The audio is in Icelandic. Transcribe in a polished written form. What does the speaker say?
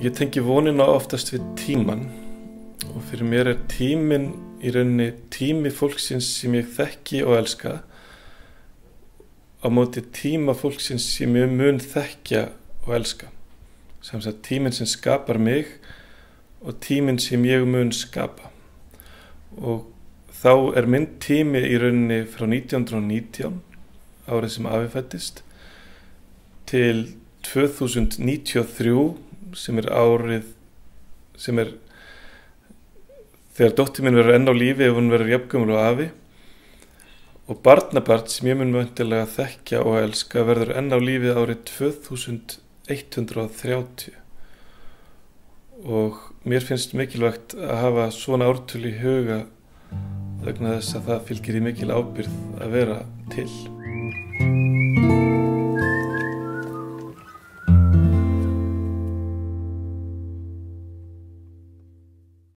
Ég tengi vonina oftast við tíman og fyrir mér tíminn í rauninni tími fólksins sem ég þekki og elska á móti tíma fólksins sem ég mun þekkja og elska. Sem sagt tíminn sem skapar mig og tíminn sem ég mun skapa. Og þá minn tími í rauninni frá 1919, árið sem afi fæddist, til 2093 sem árið sem þegar dóttir mín verður enn á lífi ef hún verður jafngömul og afi, og barnabarn sem ég mun væntanlega þekkja og elska verður enn á lífi árið 2130. Og mér finnst mikilvægt að hafa svona ártölu í huga vegna þess að það fylgir í mikil ábyrgð að vera til.